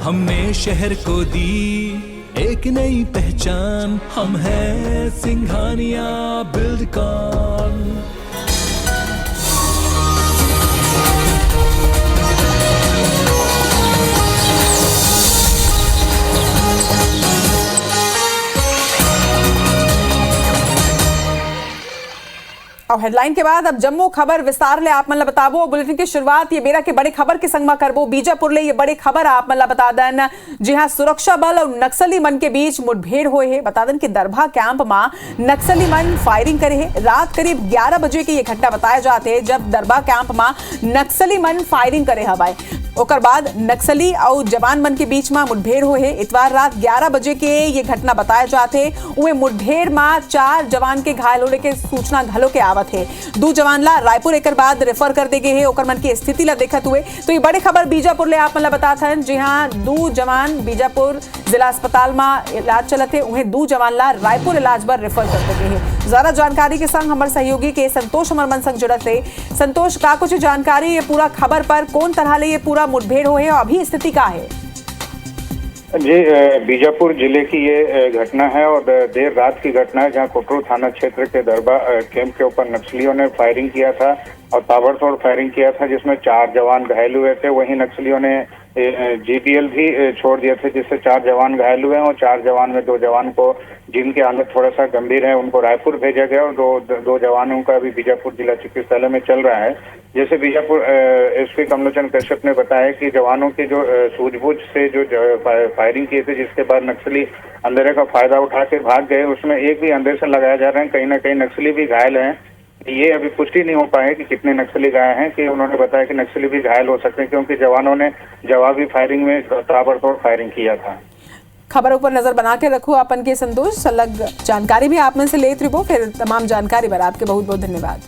हमने शहर को दी एक नई पहचान, हम हैं सिंघानिया बिल्डकॉन। और हेडलाइन के बाद अब जम्मू खबर विस्तार ले आप मतलब बताबो। बुलेटिन की शुरुआत ये बेरा के बड़े खबर के संग में करबो। बीजापुर ले ये बड़े खबर आप मतलब बता दें, जी हाँ, सुरक्षा बल और नक्सली मन के बीच मुठभेड़ हुए है। बता दें कि दरभा कैंप में नक्सली मन फायरिंग करे है। रात करीब 11 बजे की ये घटना बताया जाते है, जब दरभा कैंप में नक्सली मन फायरिंग करे हवाए। ओकर बाद नक्सली और जवान मन के बीच में मुठभेड़ हुए है। इतवार रात 11 बजे के ये घटना बताया जाते। उहे मुठभेड़ में 4 जवान के घायल होने के सूचना घलो के आवत है। 2 जवान ला रायपुर एक बाद रेफर कर दे गए है। ओकर मन की स्थिति ला देखत हुए तो ये बड़े खबर बीजापुर ले आप मतलब बताते हैं। जी हाँ, 2 जवान बीजापुर जिला अस्पताल में इलाज चलते, उन्हें 2 जवान ला रायपुर इलाज पर रेफर कर दे गए है। ज्यादा जानकारी के संग हमारे सहयोगी के संतोष हमारे मन संग जुड़त है। संतोष, का कुछ जानकारी ये पूरा खबर पर कौन तरह ले ये पूरा मुठभेड़ हुए और अभी स्थिति क्या है? जी, बीजापुर जिले की ये घटना है और देर रात की घटना है, जहां कोटरू थाना क्षेत्र के दरबा कैंप के ऊपर नक्सलियों ने फायरिंग किया था और ताबड़तोड़ फायरिंग किया था, जिसमें 4 जवान घायल हुए थे। वहीं नक्सलियों ने जीबीएल भी छोड़ दिए थे, जिससे 4 जवान घायल हुए और 4 जवान में 2 जवान को, जिनकी हालत थोड़ा सा गंभीर है, उनको रायपुर भेजा गया और दो जवानों का भी बीजापुर जिला चिकित्सालय में चल रहा है। जैसे बीजापुर एसपी कमलोचन कश्यप ने बताया कि जवानों की जो सूझबूझ से जो फायरिंग किए थे, जिसके बाद नक्सली अंधेरे का फायदा उठा के भाग गए, उसमें एक भी अंधेर से लगाया जा रहा है। कहीं ना कहीं नक्सली भी घायल हैं। ये अभी पुष्टि नहीं हो पाए कि कितने नक्सली घायल हैं, कि उन्होंने बताया कि नक्सली भी घायल हो सकते हैं, क्योंकि जवानों ने जवाबी फायरिंग में ताबड़तोड़ फायरिंग किया था। खबरों पर नजर बना के रखो अपन के संतोष। अलग जानकारी भी आप में से लेते रहो। फिर तमाम जानकारी पर आपके बहुत बहुत धन्यवाद।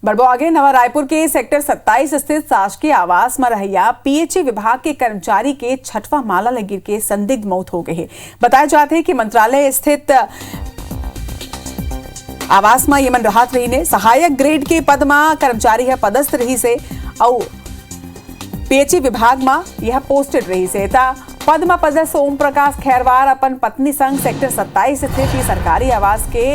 बढ़ो आगे। नवा रायपुर के सेक्टर 27 स्थित शासकीय आवास में रहैया पीएचई विभाग के कर्मचारी के 6वां माला ले गिर के संदिग्ध मौत हो गई है। बताया जाते हैं कि मंत्रालय स्थित आवास में यमन राहत रही ने सहायक ग्रेड के पद में कर्मचारी है पदस्थ रही से और पीएचई विभाग में यह पोस्टेड रही से पद में पदस्थ ओम प्रकाश खैरवार अपन पत्नी संग सेक्टर 27 स्थित सरकारी आवास के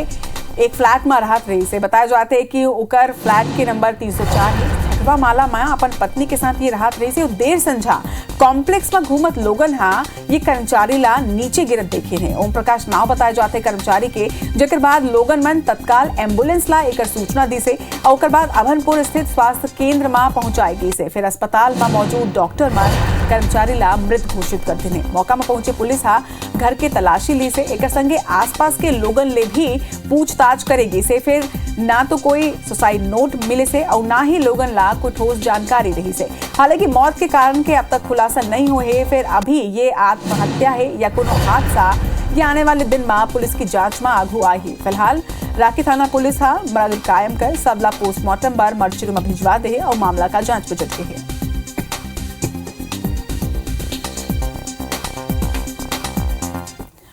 एक फ्लैट में राहत रही से। बताया जाते है कि उकर फ्लैट के नंबर 304 है। 6वां माला में अपन पत्नी के साथ ये राहत रही से देर संझा कॉम्प्लेक्स में घूमत लोगन हाँ ये कर्मचारी ला नीचे गिरत देखे हैं। ओम प्रकाश नाव बताया जाते कर्मचारी के, जेकर बाद लोगन मन तत्काल एम्बुलेंस ला एक सूचना दी से और बाद अभनपुर स्थित स्वास्थ्य केंद्र में पहुंचाई गई से। फिर अस्पताल में मौजूद डॉक्टर मन कर्मचारी ला मृत घोषित कर देने। मौका में पहुंचे पुलिस हा घर के तलाशी ली से एक संगे आसपास के लोगन ले भी पूछताछ करेगी से। फिर ना तो कोई सुसाइड नोट मिले से और ना ही लोगन ला कोई ठोस जानकारी रही से। हालांकि मौत के कारण के अब तक खुलासा नहीं हुए है। फिर अभी ये आत्महत्या है या कोनो हादसा, ये आने वाले दिन में पुलिस की जांच में आगू आई। फिलहाल राकी थाना पुलिस हा मर्ग कायम कर सबला पोस्टमार्टम बार मर्चरी में भिजवा दे और मामला का जांच में जुट गई है।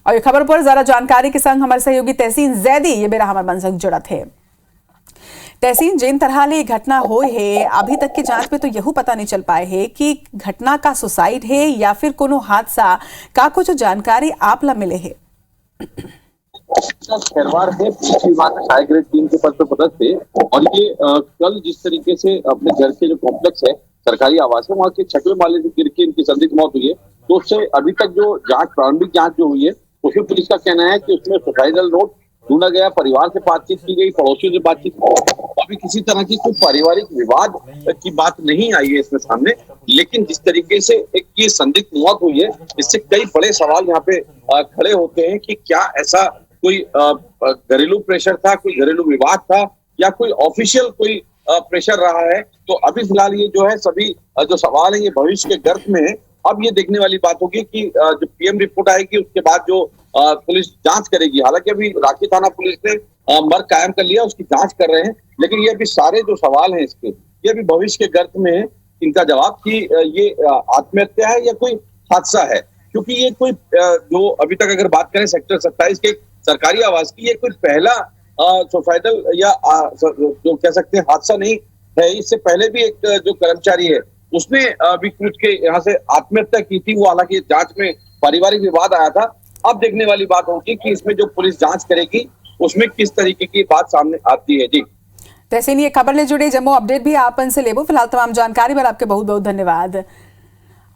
और ये खबर पर जरा जानकारी के संग हमारे सहयोगी तहसीन जैदी ये बेरा हमारे मन संग जुड़त है। तहसीन, जिन तरह ले घटना हो है अभी तक की जांच में तो यही पता नहीं चल पाए है कि घटना का सुसाइड है या फिर कोनो हादसा, का कुछ जानकारी आप ला मिले है? खैरवार है विभाग में सहायक ग्रेड 3 के पद पर पदस्थ थे और ये कल जिस तरीके से अपने घर के जो कॉम्प्लेक्स है सरकारी आवास है वहाँ के 6वें माले से गिर के इनकी संदिग्ध मौत हुई है। तो उससे अभी तक जो जांच प्रारंभिक जांच जो हुई है उसमें पुलिस का कहना है कि उसमें सुसाइडल नोट ढूंढा गया, परिवार से बातचीत की गई, पड़ोसियों से बातचीत की गई। अभी किसी तरह की कोई पारिवारिक विवाद की बात नहीं आई है इसमें सामने, लेकिन जिस तरीके से एक ये संदिग्ध मौत हुई है इससे कई बड़े सवाल यहाँ पे खड़े होते हैं कि क्या ऐसा कोई घरेलू प्रेशर था, कोई घरेलू विवाद था या कोई ऑफिशियल कोई प्रेशर रहा है। तो अभी फिलहाल ये जो है सभी जो सवाल है ये भविष्य के गर्त में है। अब ये देखने वाली बात होगी कि जो पीएम रिपोर्ट आएगी उसके बाद जो पुलिस जांच करेगी। हालांकि अभी राकी थाना पुलिस ने मर्ग कायम कर लिया, उसकी जांच कर रहे हैं, लेकिन ये अभी सारे जो सवाल हैं इसके ये अभी भविष्य के गर्त में है इनका जवाब कि ये आत्महत्या है या कोई हादसा है। क्योंकि ये कोई जो अभी तक अगर बात करें सेक्टर 27 के सरकारी आवास की, ये कोई पहला सुसाइडल या जो कह सकते हैं हादसा नहीं है। इससे पहले भी एक जो कर्मचारी है उसने भी कूद के यहाँ से आत्महत्या की थी। वो हालांकि जांच में पारिवारिक विवाद आया था। अब देखने वाली बात होगी कि इसमें जो पुलिस जांच करेगी उसमें किस तरीके की बात सामने आती है। जी तैसे ये खबर ले जुड़े जम्मू अपडेट भी आप से लेबो। फिलहाल तमाम जानकारी पर आपके बहुत बहुत धन्यवाद।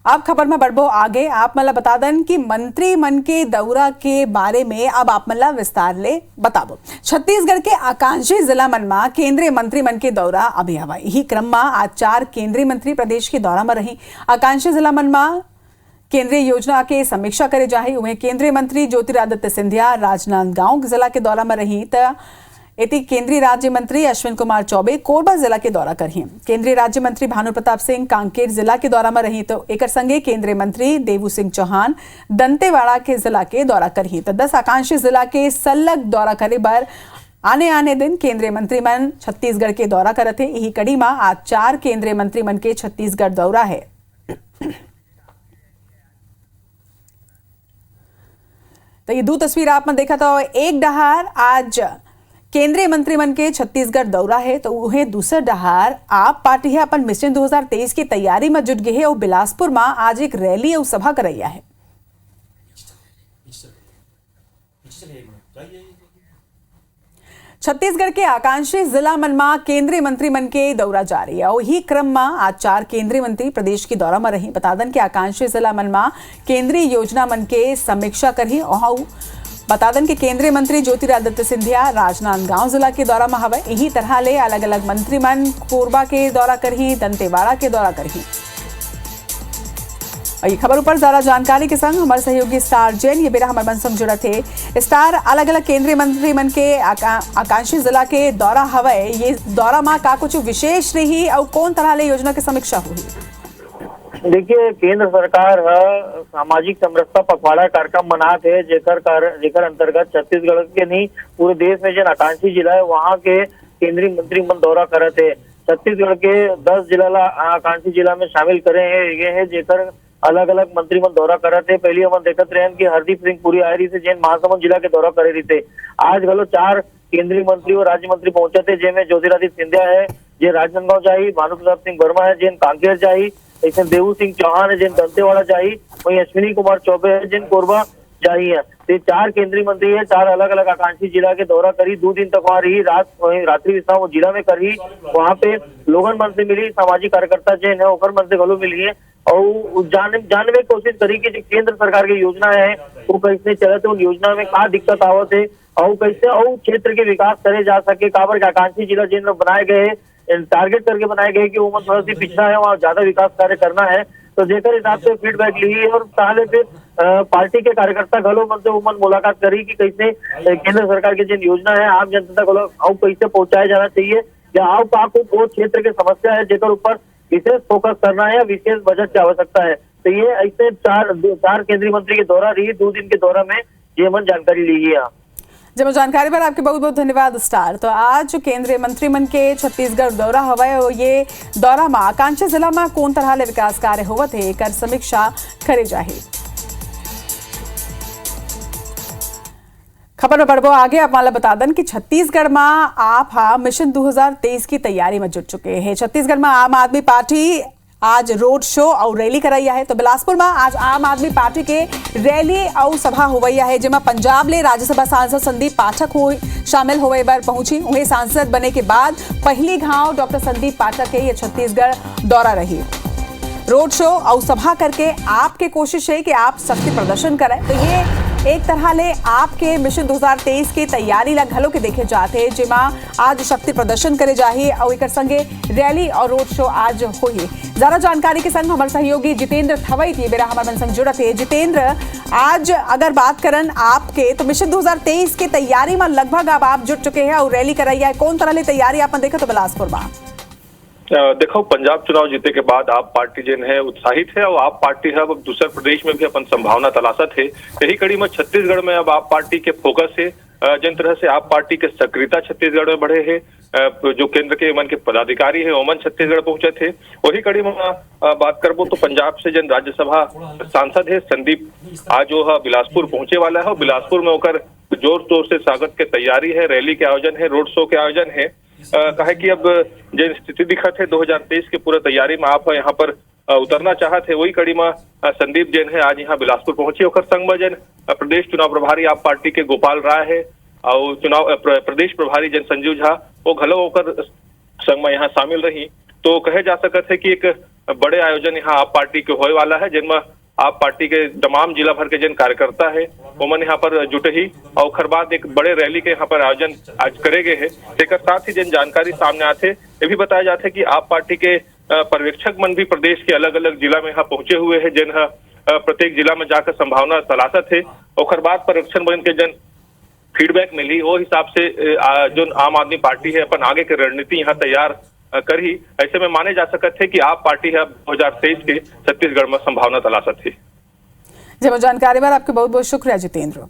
अब खबर में बढ़बो आगे। आप मला बता दन कि मंत्री मन के दौरा के बारे में अब आप मला विस्तार ले बताबो। छत्तीसगढ़ के आकांक्षी जिला मन में केंद्रीय मंत्री मन के दौरा अभी हवा। यही क्रम में आज 4 केंद्रीय मंत्री प्रदेश के दौरा में रही। आकांक्षी जिला मन में केंद्रीय योजना के समीक्षा करे जाही। उन्हें केंद्रीय मंत्री ज्योतिरादित्य सिंधिया राजनांदगांव जिला के दौरा में रही। इति केंद्रीय राज्य मंत्री अश्विन कुमार चौबे कोरबा जिला के दौरा करही। केंद्रीय राज्य मंत्री भानु प्रताप सिंह कांकेर जिला के दौरा में रही। तो एक संगे केंद्रीय मंत्री देवू सिंह चौहान दंतेवाड़ा के जिला के दौरा करही। तो 10 आकांक्षी जिला के सलग दौरा करे बर आने दिन केंद्रीय मंत्री मन छत्तीसगढ़ के दौरा करते। यही कड़ी में आज 4 केंद्रीय मंत्री मन के छत्तीसगढ़ दौरा है। तो ये 2 तस्वीर आप में देखा था। एक डहार आज केंद्रीय मंत्री मन के छत्तीसगढ़ दौरा है तो उन्हें दूसरा डहार आप पार्टी है अपन मिशन 2023 की तैयारी में जुट गए है और बिलासपुर में आज एक रैली और सभा करैया है। छत्तीसगढ़ के आकांक्षी जिला मन में केंद्रीय मंत्री मन के दौरा जारी है और ही क्रम में आज 4 केंद्रीय मंत्री प्रदेश के दौरा में रही। बता दें कि आकांक्षी जिला मन में केंद्रीय योजना मन के समीक्षा करही। और बता दें कि केंद्रीय मंत्री ज्योतिरादित्य सिंधिया राजनांदगांव जिला के दौरा में हवे। यही तरह ले अलग अलग मंत्री मन कोरबा के दौरा करही, दंतेवाड़ा के दौरा करही। और ये खबर ऊपर ज्यादा जानकारी के संग हमारे सहयोगी स्टार जैन ये बेरा हमारे मन संग जुड़ा थे। स्टार अलग अलग केंद्रीय मंत्री मन के आकांक्षी जिला के दौरा हवे। ये दौरा में का कुछ विशेष रही और कौन तरह ले योजना की समीक्षा हुई? देखिए, केंद्र सरकार सामाजिक समरसता पखवाड़ा कार्यक्रम मनात है जेकर अंतर्गत छत्तीसगढ़ के नहीं पूरे देश में जो आकांक्षी जिला है वहाँ के केंद्रीय मंत्री मन दौरा करत है। छत्तीसगढ़ के 10 जिला आकांक्षी जिला में शामिल करे हैं। ये है जेकर अलग अलग मंत्री मन दौरा करत है। पहले हम देखत रहे कि हरदीप सिंह पुरी आए रही थे जैन महासमुंद जिला के दौरा करे रही थे। आज गलो 4 केंद्रीय मंत्री और राज्य मंत्री पहुंचे थे जिनमें ज्योतिरादित्य सिंधिया है जे राजनांदगांव जाही, भानु प्रताप सिंह वर्मा है जिन कांकेर जाही, ऐसे देवू सिंह चौहान है जिन दंतेवाड़ा जाही, वही अश्विनी कुमार चौबे है जिन कोरबा जाही है। तो 4 केंद्रीय मंत्री है 4 अलग अलग आकांक्षी जिला के दौरा करी। 2 दिन तक वहाँ रही, रात्रि विश्राम वो जिला में करी। वहाँ पे लोगन मन से मिली, सामाजिक कार्यकर्ता जिन है ओकर मन से गलो मिली है और जानने की कोशिश करी कि जो केंद्र सरकार की योजना है वो कैसे चलते, उन योजना में क्या दिक्कत आवत है और कैसे और क्षेत्र के विकास करे जा सके। काबर के आकांक्षी जिला जिन बनाए गए टारगेट करके बनाए गए कि वो थोड़ा सी पिछड़ा है, वहाँ ज्यादा विकास कार्य करना है। तो जेकर हिसाब से फीडबैक ली और पहले फिर पार्टी के कार्यकर्ता घलो मन से उमन मुलाकात करी कि कैसे केंद्र सरकार की जिन योजना है आम जनता तक और कैसे पहुंचाया जाना चाहिए या आओ का वो क्षेत्र की समस्या है जेकर ऊपर विशेष फोकस करना है, विशेष बजट की आवश्यकता है। तो ये ऐसे 4 केंद्रीय मंत्री के दौरा रही। 2 दिन के दौरा में ये मन जानकारी ली है। जब जानकारी पर आपके बहुत बहुत धन्यवाद स्टार। तो आज केंद्रीय मंत्री मन के छत्तीसगढ़ दौरा हवा और ये दौरा में आकांक्षी जिला में कौन तरह ले विकास कार्य होवत है कर समीक्षा करे जाही। खबर में बढ़बो आगे। आप माला बता दें कि छत्तीसगढ़ में आप मिशन 2023 की तैयारी में जुट चुके हैं। छत्तीसगढ़ में आम आदमी पार्टी आज रोड शो और रैली करैया है। तो बिलासपुर में आज आम आदमी पार्टी के रैली और सभा होवैया है जिसमें पंजाब ले राज्यसभा सांसद संदीप पाठक शामिल होवे बार पहुंची। उन्हें सांसद बने के बाद पहली घाव डॉक्टर संदीप पाठक के ये छत्तीसगढ़ दौरा रही। रोड शो और सभा करके आपके कोशिश है कि आप शक्ति प्रदर्शन करें। तो ये एक तरह ले आपके मिशन 2023 की तैयारी ला घलो के देखे जाते हैं जिमा आज शक्ति प्रदर्शन करे जाही और एक संगे रैली और रोड शो आज हुई। ज्यादा जानकारी के संग हमारे सहयोगी जितेंद्र थवई थी बेरा हमारे मन संग जुड़ा थे। जितेंद्र, आज अगर बात करन आपके तो मिशन 2023 की तैयारी में लगभग अब आप जुट चुके हैं और रैली कराई है। कौन तरह ले तैयारी आपने देखा तो बिलासपुर में? देखो, पंजाब चुनाव जीते के बाद आप पार्टी जिन है उत्साहित है और आप पार्टी है अब दूसरे प्रदेश में भी अपन संभावना तलाशत है। यही कड़ी में छत्तीसगढ़ में अब आप पार्टी के फोकस है जिन तरह से आप पार्टी के सक्रियता छत्तीसगढ़ में बढ़े है। जो केंद्र के मन के पदाधिकारी है ओमन छत्तीसगढ़ पहुंचे थे। वही कड़ी में बात करबो तो पंजाब से जन राज्यसभा सांसद है संदीप आज जो है बिलासपुर पहुंचे वाला है और बिलासपुर में होकर जोर शोर से स्वागत के तैयारी है, रैली के आयोजन है, रोड शो के आयोजन है। कहे कि अब जो स्थिति दिखत है 2023 के पूरा तैयारी में आप यहाँ पर उतरना चाहत है, वही कड़ी में संदीप जैन है आज यहाँ बिलासपुर पहुंची। और संग में जन प्रदेश चुनाव प्रभारी आप पार्टी के गोपाल राय है और चुनाव प्रदेश प्रभारी जन संजीव झा वो घलो होकर संग में यहाँ शामिल रही। तो कहे जा सकत है कि एक बड़े आयोजन यहाँ आप पार्टी के होए वाला है, जिनमें आप पार्टी के तमाम जिला भर के जन कार्यकर्ता है वो मन यहाँ पर जुटे ही और खर बाद एक बड़े रैली के यहाँ पर आयोजन आज करे गए है। एक साथ ही जन जानकारी सामने आते ये भी बताया जाता है कि आप पार्टी के पर्यवेक्षक मन भी प्रदेश के अलग अलग जिला में यहाँ पहुंचे हुए हैं, जिन प्रत्येक जिला में जाकर संभावना तलाशत है और खर बाद पर्यवेक्षण बन के जन फीडबैक मिली वो हिसाब से जो आम आदमी पार्टी है अपन आगे की रणनीति यहाँ तैयार करी। ऐसे में माने जा सकते है कि आप पार्टी है 2023 के छत्तीसगढ़ में संभावना तलाशत थी। जब जानकारी पर आपके बहुत बहुत शुक्रिया जितेंद्र।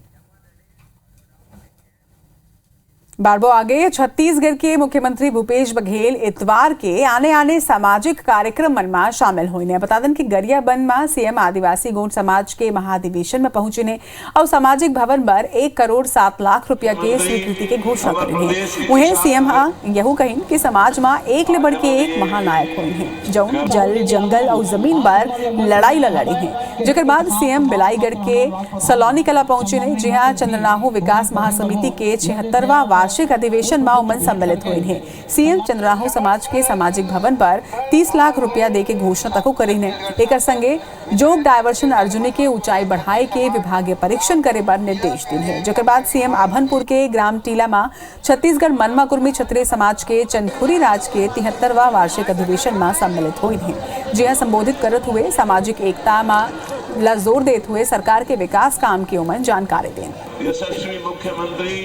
बारबो आगे छत्तीसगढ़ के मुख्यमंत्री भूपेश बघेल इतवार के आने सामाजिक कार्यक्रम में शामिल हुए। बता दें कि गरियाबंद में सीएम आदिवासी गोंड समाज के महाधिवेशन में पहुंचे ने और सामाजिक भवन पर 1 करोड़ 7 लाख रुपया के स्वीकृति के घोषणा करी। वहीं सीएम यहू कही कि समाज में एक ले बढ़ के एक महानायक हुए हैं जो जल जंगल और जमीन पर लड़ाई लड़ी है। जेकर बाद सीएम बिलाईगढ़ के सलौनी कला पहुंचे ने, जहां चंद्रनाहू विकास महासमिति के 76वां वार्षिक अधिवेशन में उमन सम्मिलित हुए हैं। सीएम चंद्रनाहू समाज के सामाजिक भवन पर 30 लाख रुपया दे के घोषणा तक करी ने। एक संगे जोग डायवर्शन अर्जुनी के ऊंचाई बढ़ाए के विभागीय परीक्षण करे पर निर्देश दिए हैं। जेकर बाद सीएम आभनपुर के ग्राम टीला में छत्तीसगढ़ मनमा कुर्मी क्षत्रिय समाज के चंदखुरी राज के 73वां वार्षिक अधिवेशन में सम्मिलित हुए हैं। जिया संबोधित करते हुए सामाजिक एकता में ला जोर देते हुए सरकार के विकास काम की उमन जानकारी दें। यशस्वी मुख्यमंत्री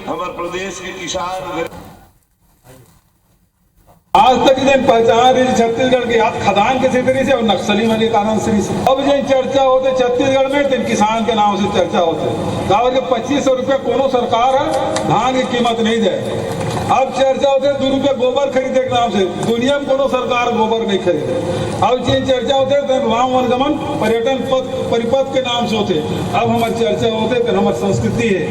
हमारे प्रदेश के किसान आज तक दिन पहचान रही छत्तीसगढ़ के हाथ खदान के क्षेत्र से और नक्सली वाले कारण से अब जो चर्चा होते छत्तीसगढ़ में दिन किसान के नाम से चर्चा होते गाँव के 2500 रुपया कोनो सरकार है धान की कीमत नहीं दे। अब चर्चा होते 2 रुपया गोबर खरीदे के नाम से, दुनिया में कोनो सरकार गोबर नहीं खरीदे। अब जिन चर्चा होते वाम वनगमन पर्यटन पथ परिपथ के नाम से होते। अब हमारी चर्चा होते फिर हमारी संस्कृति है,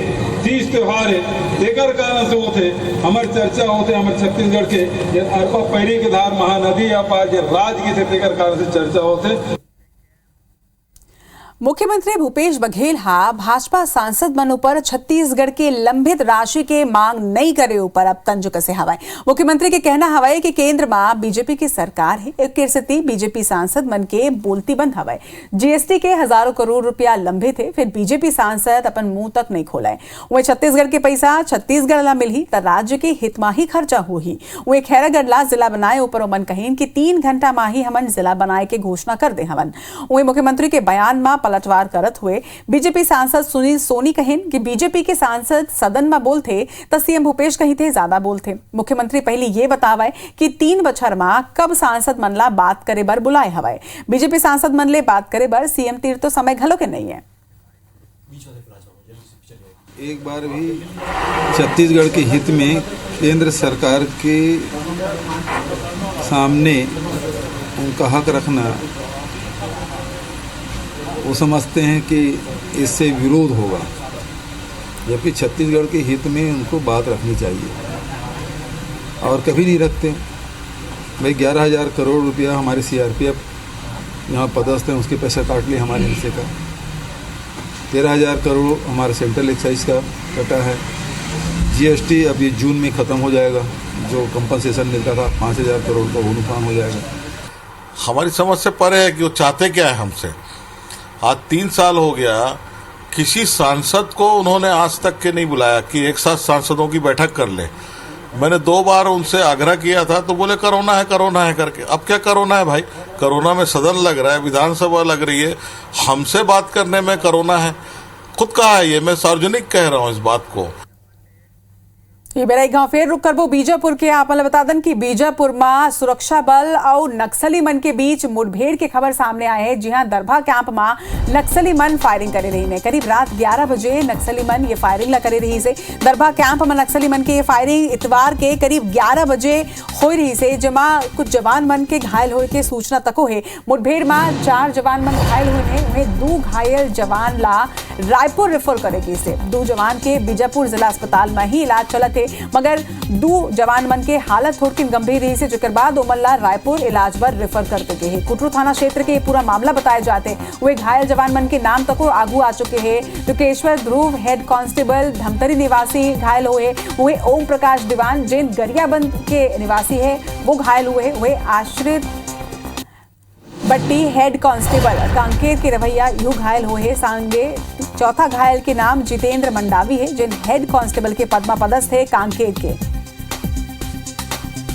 तीज त्योहार है, एकर कारण से होते हमारी चर्चा होते हमारे छत्तीसगढ़ के अरपा पैरी के धार महानदी या पार राज की थे कारण से चर्चा होते। मुख्यमंत्री भूपेश बघेल भाजपा सांसद मन पर छत्तीसगढ़ के लंबित राशि के मांग नहीं करे ऊपर अब तंज कसे हवाए। मुख्यमंत्री के कहना हवाए कि केंद्र में बीजेपी की सरकार है, एक स्थिति बीजेपी सांसद मन के बोलती बंद हवाए। जीएसटी के हजारों करोड़ रुपया लंबित है, फिर बीजेपी सांसद अपन मुंह तक नहीं खोलाए। वही छत्तीसगढ़ के पैसा छत्तीसगढ़ ला मिली तो राज्य के हित में ही खर्चा हो ही। वही खैरागढ़ ला जिला बनाए ऊपर उमन कहीन कि 3 घंटा में ही हमन जिला बनाए के घोषणा कर दे हवन। वही मुख्यमंत्री के बयान में पलटवार करत हुए बीजेपी सांसद सुनील सोनी कहेन कि बीजेपी के सांसद सदन में बोलते तो सीएम भूपेश कही थे ज्यादा बोलते। मुख्यमंत्री पहले ये बतावे कि 3 बछर में कब सांसद मन ला बात करे बर बुलाए हवाए। बीजेपी सांसद मन ले बात करे बर सीएम तीर तो समय घलो के नहीं है। एक बार भी छत्तीसगढ़ के हित में केंद्र सरकार के सामने उनका हक रखना, वो समझते हैं कि इससे विरोध होगा, जबकि छत्तीसगढ़ के हित में उनको बात रखनी चाहिए और कभी नहीं रखते। भाई 11,000 करोड़ रुपया हमारे सीआरपीएफ यहाँ पदस्थ हैं उसके पैसा काट लिए हमारे हिस्से का, 13,000 करोड़ हमारे सेंट्रल एक्साइज का कटा है। जीएसटी अब ये जून में ख़त्म हो जाएगा, जो कंपनसेशन मिलता था 5,000 करोड़ का वो नुकसान हो जाएगा। हमारी समझ से परे है कि वो चाहते क्या है हमसे। आज 3 साल हो गया, किसी सांसद को उन्होंने आज तक के नहीं बुलाया कि एक साथ सांसदों की बैठक कर ले। मैंने 2 बार उनसे आग्रह किया था तो बोले कोरोना है करके। अब क्या कोरोना है भाई? कोरोना में सदन लग रहा है, विधानसभा लग रही है, हमसे बात करने में कोरोना है? खुद कहा है ये, मैं सार्वजनिक कह रहा हूँ इस बात को। ये बेरा एक गांव फेर रुक करबो बीजापुर के। आप बता दें कि बीजापुर में सुरक्षा बल और नक्सली मन के बीच मुठभेड़ की खबर सामने आए है। जी हां, दरभा कैंप में नक्सली मन फायरिंग करे रही ने। करीब रात 11 बजे नक्सली मन ये फायरिंग ला करे रही से। दरभा कैंप में नक्सली मन के ये फायरिंग इतवार के करीब 11 बजे हो रही से, जमा कुछ जवान मन के घायल होए के सूचना तको है। मुठभेड़ में 4 जवान मन घायल हुए हैं, उन्हें 2 घायल जवान ला रायपुर रेफर करे से 2 जवान के बीजापुर जिला अस्पताल में ही इलाज चलत है। मगर 2 जवान मन के हालत थोड़ी गंभीर रही से, जेकर बाद ओमन ला रायपुर इलाज बर रेफर कर दे गए। कुटरू थाना क्षेत्र के पूरा मामला बताए जाते वे घायल जवान मन के नाम तक आगू आ चुके हैं। टुकेश्वर ध्रुव हेड कांस्टेबल धमतरी निवासी घायल हुए ओम प्रकाश दीवान जैन गरियाबंद के निवासी है वो घायल हुए आश्रित बट्टी हेड कांस्टेबल कांकेर के रवैया यू घायल हुए सांगे। चौथा घायल के नाम जितेंद्र मंडावी है जिन हेड कांस्टेबल के पदमा पदस्थ है कांकेर के।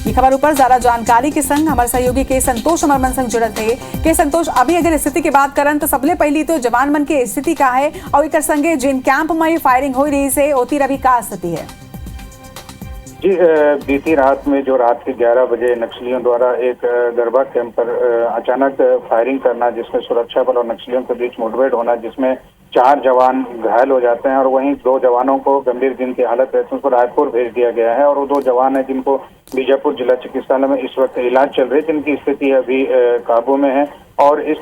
ये खबर ऊपर ज्यादा जानकारी के संग हमारे सहयोगी के संतोष अमरमन संग जुड़त है के संतोष, अभी अगर स्थिति की बात करन तो सबले पहली तो जवान मन की स्थिति का है और एक संगे जिन कैंप में फायरिंग हो रही से ओती अभी का स्थिति है? जी, बीती रात में जो रात के 11 बजे नक्सलियों द्वारा एक गरबा कैंप पर अचानक फायरिंग करना, जिसमें सुरक्षा बल और नक्सलियों के बीच मुठभेड़ होना, जिसमें 4 जवान घायल हो जाते हैं और वहीं 2 जवानों को गंभीर जिनकी हालत है उनको रायपुर भेज दिया गया है और वो 2 जवान हैं जिनको बीजापुर जिला चिकित्सालय में इस वक्त इलाज चल रही है, जिनकी स्थिति अभी काबू में है। और इस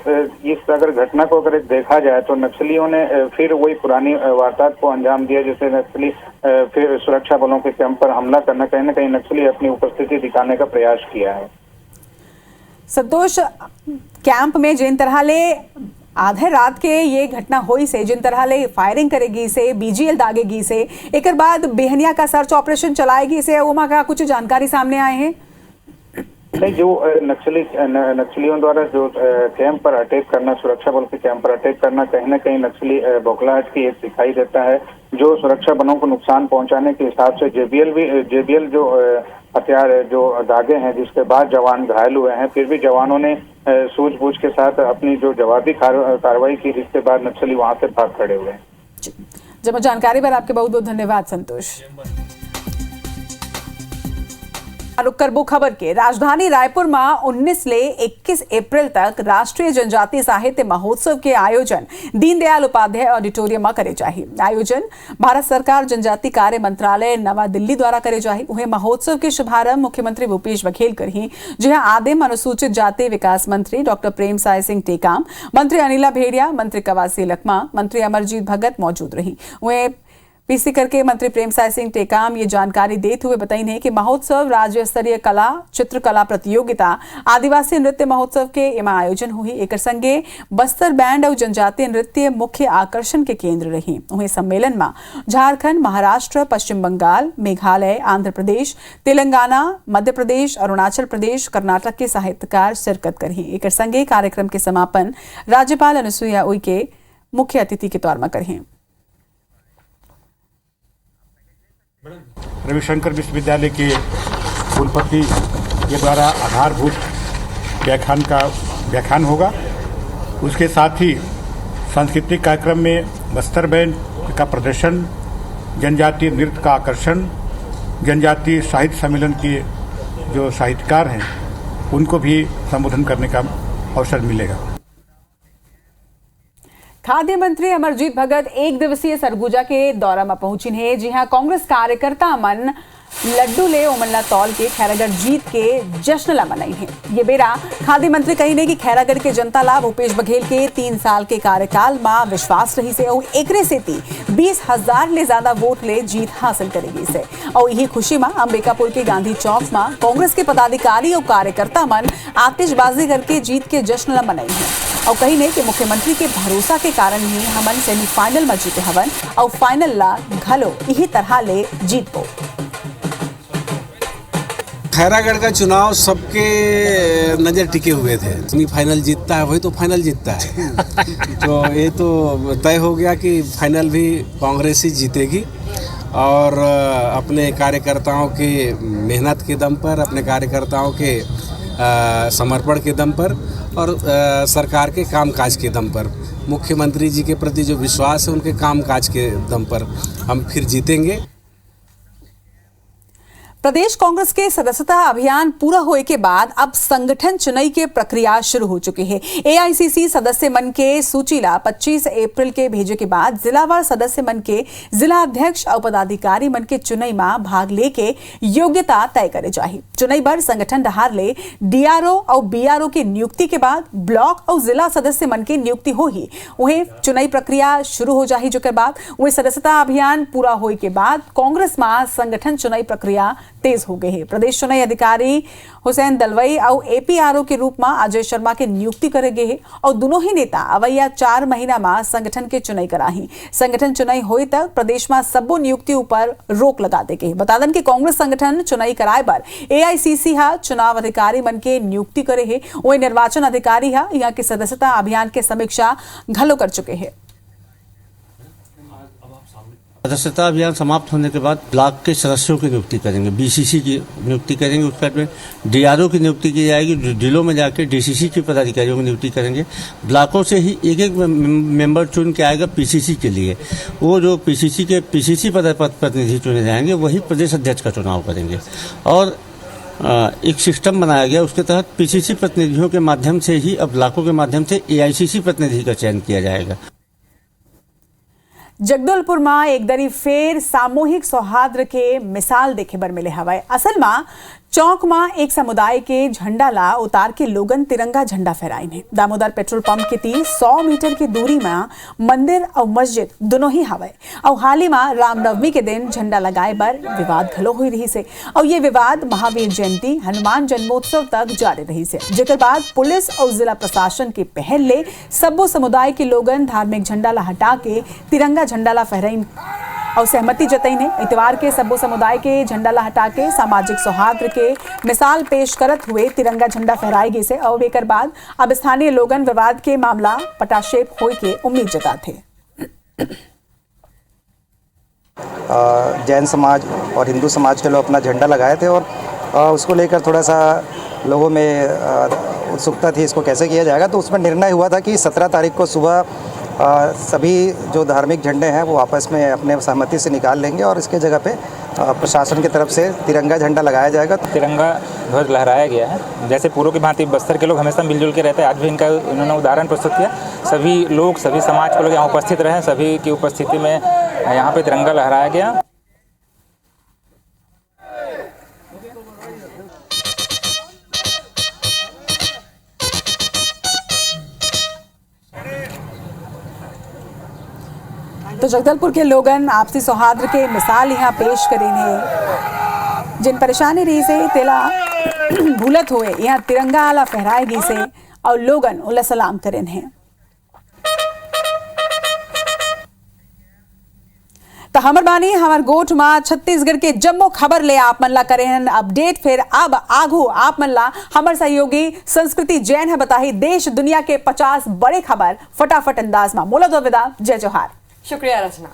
अगर घटना को अगर देखा जाए तो नक्सलियों ने फिर वही पुरानी वारदात को अंजाम दिया, जैसे नक्सली फिर सुरक्षा बलों के कैंप पर हमला करना, कहीं न कहीं नक्सली अपनी उपस्थिति दिखाने का प्रयास किया है। संतोष, कैंप में जिन तरह ले आधे रात के ये घटना हुई से जिन तरह ले फायरिंग करेगी से बीजीएल दागेगी से एक बाद बेहनिया का सर्च ऑपरेशन चलाएगी से उमा का कुछ जानकारी सामने आए हैं? नहीं, जो नक्सलियों द्वारा जो कैंप पर अटैक करना, सुरक्षा बल के कैंप पर अटैक करना, कहीं न कहीं नक्सली बौखलाहट की एक दिखाई देता है। जो सुरक्षा बलों को नुकसान पहुंचाने के हिसाब से जेबीएल जो हथियार जो दागे हैं, जिसके बाद जवान घायल हुए हैं, फिर भी जवानों ने सूझबूझ के साथ अपनी जो जवाबी कार्रवाई की, जिसके बाद नक्सली वहां से भाग खड़े हुए हैं। जब जानकारी पर आपके बहुत बहुत धन्यवाद संतोष। रुक करबो खबर के राजधानी रायपुर में 19 ले 21 अप्रैल तक राष्ट्रीय जनजातीय साहित्य महोत्सव के आयोजन दीनदयाल उपाध्याय ऑडिटोरियम में करे जाही। आयोजन भारत सरकार जनजातीय कार्य मंत्रालय नवा दिल्ली द्वारा करे जाही। उहे महोत्सव के शुभारंभ मुख्यमंत्री भूपेश बघेल करही, जहां आदिम अनुसूचित जाति विकास मंत्री डॉक्टर प्रेमसाय सिंह टेकाम, मंत्री अनिला भेड़िया, मंत्री कवासी लखमा, मंत्री अमरजीत भगत मौजूद रही। उहे पीसी करके मंत्री प्रेमसाय सिंह टेकाम ये जानकारी देते हुए बताई है कि महोत्सव राज्य स्तरीय कला चित्रकला प्रतियोगिता आदिवासी नृत्य महोत्सव के इमा आयोजन हुई। एक संगे बस्तर बैंड और जनजातीय नृत्य मुख्य आकर्षण के केंद्र रही। उन्हें सम्मेलन में झारखंड, महाराष्ट्र, पश्चिम बंगाल, मेघालय, आंध्र प्रदेश, तेलंगाना, मध्य प्रदेश, अरुणाचल प्रदेश, कर्नाटक के साहित्यकार शिरकत करी। एक संगे कार्यक्रम के समापन राज्यपाल अनुसुईया उइके मुख्य अतिथि के तौर में करें। रविशंकर विश्वविद्यालय के कुलपति के द्वारा आधारभूत व्याख्यान होगा। उसके साथ ही सांस्कृतिक कार्यक्रम में बस्तर बैंड का प्रदर्शन, जनजातीय नृत्य का आकर्षण, जनजातीय साहित्य सम्मेलन के जो साहित्यकार हैं उनको भी संबोधन करने का अवसर मिलेगा। खाद्य मंत्री अमरजीत भगत 1 दिवसीय सरगुजा के दौरा में पहुंची है। जी हां, कांग्रेस कार्यकर्ता मन लड्डू ले ओमनला तौल के खैरागढ़ जीत के जश्न ला मनाई है। ये बेरा खाद्य मंत्री कही ने कि खैरागढ़ के जनता ला भूपेश बघेल के 3 साल के कार्यकाल में विश्वास रही से और एकरे से 20,000 ले ज्यादा वोट ले जीत हासिल करेगी से। और यही खुशी में अंबिकापुर के गांधी चौक में कांग्रेस के पदाधिकारी और कार्यकर्ता मन आतिशबाजी करके जीत के जश्न ला मनाई है और कही ने कि मुख्यमंत्री के भरोसा के कारण ही हमन सेमीफाइनल में जीते हवन और फाइनल ला घलो यही तरह ले जीत पो। खैरागढ़ का चुनाव सबके नज़र टिके हुए थे। सेमीफाइनल जीतता है वही तो फाइनल जीतता है। तो ये तो तय हो गया कि फाइनल भी कांग्रेस ही जीतेगी और अपने कार्यकर्ताओं के मेहनत के दम पर, अपने कार्यकर्ताओं के समर्पण के दम पर और सरकार के कामकाज के दम पर, मुख्यमंत्री जी के प्रति जो विश्वास है उनके कामकाज के दम पर हम फिर जीतेंगे। प्रदेश कांग्रेस के सदस्यता अभियान पूरा होने के बाद अब संगठन चुनाई के प्रक्रिया शुरू हो चुकी है। एआईसीसी सदस्य मन के सूचीला 25 अप्रैल के भेजे के बाद जिलावार सदस्य मन के जिला अध्यक्ष और पदाधिकारी मन के चुनाई में भाग लेके योग्यता तय करे जाही। चुनाई बर संगठन डहार ले डीआरओ और बीआरओ की नियुक्ति के बाद ब्लॉक और जिला सदस्य मन की नियुक्ति हो ही उन्हें चुनाई प्रक्रिया शुरू हो जाही। जो के बाद वही सदस्यता अभियान पूरा होने के बाद कांग्रेस में संगठन चुनाई प्रक्रिया तेज हो गई है। प्रदेश चुनाई अधिकारी हुसैन दलवई और एपीआरओ के रूप में अजय शर्मा के नियुक्ति करे गए और दोनों ही नेता अवैया 4 महीना में संगठन के चुनाई कराही। संगठन चुनाई होए तक प्रदेश में सबो नियुक्ति ऊपर रोक लगा दे गई। बता दें कि कांग्रेस संगठन चुनाई कराए पर एआईसीसी हा चुनाव अधिकारी मन के नियुक्ति करे है। वही निर्वाचन अधिकारी हा यहाँ के सदस्यता अभियान के समीक्षा घलो कर चुके हैं। सदस्यता अभियान समाप्त होने के बाद ब्लॉक के सदस्यों की नियुक्ति करेंगे, बीसीसी की नियुक्ति करेंगे, उसके बाद में डीआरओ की नियुक्ति की जाएगी, जिलों में जाकर डीसीसी के पदाधिकारियों की नियुक्ति करेंगे। ब्लॉकों से ही एक एक मेंबर चुन के आएगा पीसीसी के लिए। वो जो पीसीसी के पीसीसी प्रतिनिधि चुने जाएंगे वही प्रदेश अध्यक्ष का चुनाव करेंगे। और एक सिस्टम बनाया गया, उसके तहत पीसीसी प्रतिनिधियों के माध्यम से ही अब ब्लॉकों के माध्यम से एआईसीसी प्रतिनिधि का चयन किया जाएगा। जगदलपुर में एक दरी फेर सामूहिक सौहार्द के मिसाल देखे बर मिले हवाए। असल में चौक में एक समुदाय के झंडा ला उतार के लोगन तिरंगा झंडा फहराइन है। दामोदर पेट्रोल पंप के तीर 100 मीटर की दूरी में मंदिर और मस्जिद दोनों ही हवाए। और हाल ही में रामनवमी के दिन झंडा लगाए बर विवाद घलो हुई रही से और ये विवाद महावीर जयंती हनुमान जन्मोत्सव तक जारी रही से। जेकर बाद पुलिस और जिला प्रशासन के पहल ले सबो समुदाय के लोगन धार्मिक झंडा ला हटा के तिरंगा झंडा ला फहराइन और सहमति जतई ने इतवार के सबो समुदाय के झंडा ला हटा के सामाजिक सौहार्द के मिसाल पेश करत हुए तिरंगा झंडा फहराए गए से और एकर बाद अब स्थानीय लोगन विवाद के मामला पटाक्षेप होए के उम्मीद जताते। जैन समाज और हिंदू समाज के लोग अपना झंडा लगाए थे और उसको लेकर थोड़ा सा लोगों में उत्सुकता थी इसको कैसे किया जाएगा। तो उसमें निर्णय हुआ था कि 17 तारीख को सुबह सभी जो धार्मिक झंडे हैं वो आपस में अपने सहमति से निकाल लेंगे और इसके जगह पे प्रशासन की तरफ से तिरंगा झंडा लगाया जाएगा। तिरंगा ध्वज लहराया गया है। जैसे पूर्व की भांति बस्तर के लोग हमेशा मिलजुल के रहते हैं, आज भी इनका इन्होंने उदाहरण प्रस्तुत किया। सभी लोग सभी समाज के लोग यहाँ उपस्थित रहे, सभी की उपस्थिति में यहाँ पे तिरंगा लहराया गया। तो जगदलपुर के लोगन आपसी सौहार्द के मिसाल यहाँ पेश करेंगे। जिन परेशानी रही से तेला भूलत हुए यहाँ तिरंगा आला फहराएगी से और लोगन उल्ला सलाम करें हैं। तो हमर बानी हमार गोठ मा छत्तीसगढ़ के जम्मो खबर ले आप मन ला करे हैं अपडेट। फिर अब आगू आप मन ला हमर सहयोगी संस्कृति जैन है बताही देश दुनिया के 50 बड़े खबर फटाफट अंदाज में। मोला दो विदा, जय जोहार। शुक्रिया रचना।